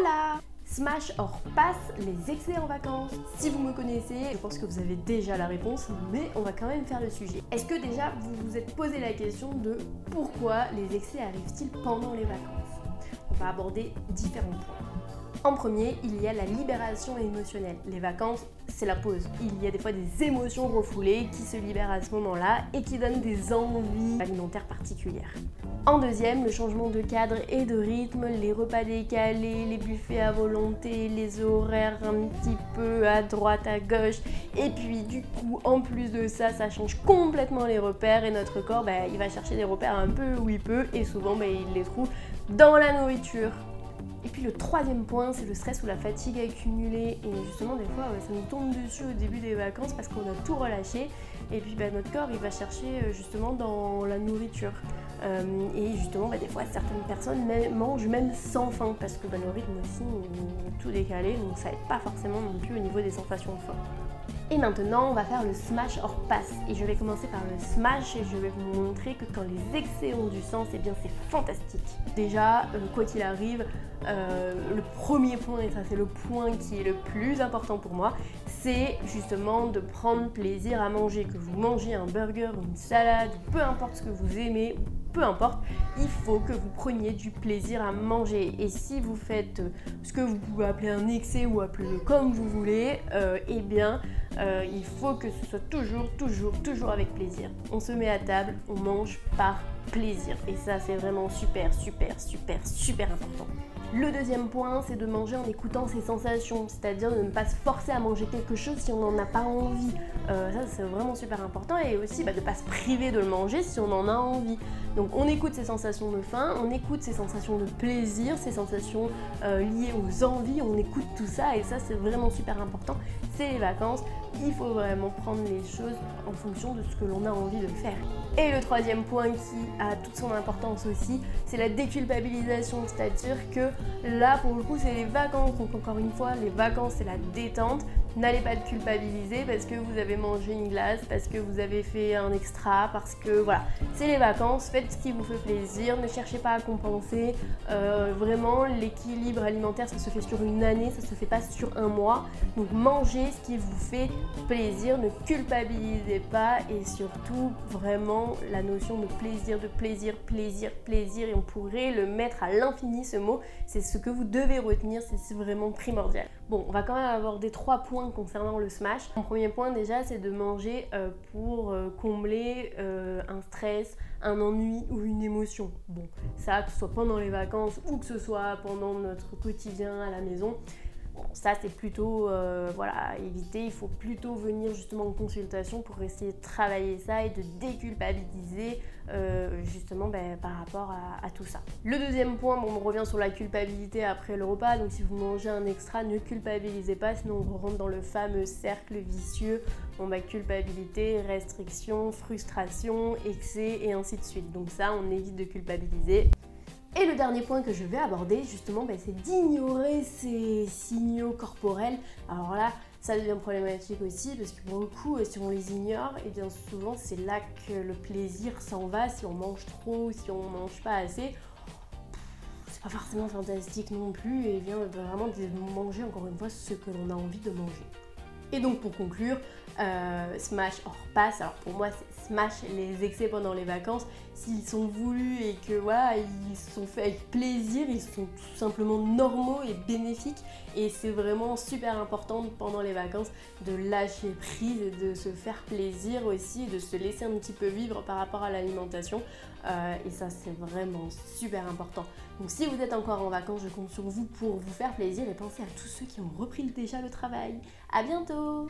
Voilà! Smash or pass les excès en vacances. Si vous me connaissez, je pense que vous avez déjà la réponse, mais on va quand même faire le sujet. Est-ce que déjà vous vous êtes posé la question de pourquoi les excès arrivent-ils pendant les vacances? On va aborder différents points. En premier, il y a la libération émotionnelle. Les vacances, c'est la pause. Il y a des fois des émotions refoulées qui se libèrent à ce moment-là et qui donnent des envies alimentaires particulières. En deuxième, le changement de cadre et de rythme, les repas décalés, les buffets à volonté, les horaires un petit peu à droite, à gauche. Et puis du coup, en plus de ça, ça change complètement les repères et notre corps, il va chercher des repères un peu où il peut et souvent il les trouve dans la nourriture. Et puis le troisième point, c'est le stress ou la fatigue accumulée. Et justement, des fois, ça nous tombe dessus au début des vacances parce qu'on a tout relâché. Et puis notre corps, il va chercher justement dans la nourriture. Et justement, des fois, certaines personnes mangent même sans faim parce que le rythme aussi est tout décalé. Donc ça aide pas forcément non plus au niveau des sensations de faim. Et maintenant, on va faire le smash or pass. Et je vais commencer par le smash et je vais vous montrer que quand les excès ont du sens, eh bien c'est fantastique. Déjà, quoi qu'il arrive, le premier point, et ça c'est le point qui est le plus important pour moi, c'est justement de prendre plaisir à manger. Que vous mangez un burger ou une salade, peu importe ce que vous aimez, peu importe, il faut que vous preniez du plaisir à manger. Et si vous faites ce que vous pouvez appeler un excès ou appelez-le comme vous voulez, eh bien il faut que ce soit toujours avec plaisir. On se met à table, on mange par plaisir. Et ça c'est vraiment super important. Le deuxième point, c'est de manger en écoutant ses sensations, c'est-à-dire de ne pas se forcer à manger quelque chose si on n'en a pas envie. Ça, c'est vraiment super important. Et aussi de ne pas se priver de le manger si on en a envie. Donc on écoute ses sensations de faim, on écoute ses sensations de plaisir, ses sensations liées aux envies, on écoute tout ça et ça c'est vraiment super important. C'est les vacances, il faut vraiment prendre les choses en fonction de ce que l'on a envie de faire. Et le troisième point qui a toute son importance aussi, c'est la déculpabilisation, c'est-à-dire que là pour le coup c'est les vacances, donc encore une fois les vacances c'est la détente. N'allez pas te culpabiliser parce que vous avez mangé une glace, parce que vous avez fait un extra, parce que voilà, c'est les vacances, faites ce qui vous fait plaisir, ne cherchez pas à compenser. Vraiment, l'équilibre alimentaire, ça se fait sur une année, ça se fait pas sur un mois. Donc mangez ce qui vous fait plaisir, ne culpabilisez pas et surtout vraiment la notion de plaisir, et on pourrait le mettre à l'infini ce mot, c'est ce que vous devez retenir, c'est vraiment primordial. Bon, on va quand même aborder 3 points concernant le smash. Mon premier point déjà, c'est de manger pour combler un stress, un ennui ou une émotion. Bon, ça, que ce soit pendant les vacances ou que ce soit pendant notre quotidien à la maison. Bon, ça c'est plutôt éviter, il faut plutôt venir justement en consultation pour essayer de travailler ça et de déculpabiliser justement par rapport à tout ça. Le deuxième point, on revient sur la culpabilité après le repas, donc si vous mangez un extra, ne culpabilisez pas, sinon on rentre dans le fameux cercle vicieux, culpabilité, restriction, frustration, excès et ainsi de suite. Donc ça, on évite de culpabiliser. Et le dernier point que je vais aborder justement, c'est d'ignorer ces signaux corporels. Alors là, ça devient problématique aussi parce que pour le coup, si on les ignore, et bien souvent c'est là que le plaisir s'en va. Si on mange trop, si on mange pas assez, c'est pas forcément fantastique non plus. Et bien vraiment de manger encore une fois ce que l'on a envie de manger. Et donc pour conclure, smash or pass, alors pour moi c'est smash les excès pendant les vacances, s'ils sont voulus et que voilà, ils sont faits avec plaisir, ils sont tout simplement normaux et bénéfiques et c'est vraiment super important pendant les vacances de lâcher prise et de se faire plaisir aussi, de se laisser un petit peu vivre par rapport à l'alimentation et ça c'est vraiment super important. Donc si vous êtes encore en vacances, je compte sur vous pour vous faire plaisir et pensez à tous ceux qui ont repris déjà le travail. À bientôt!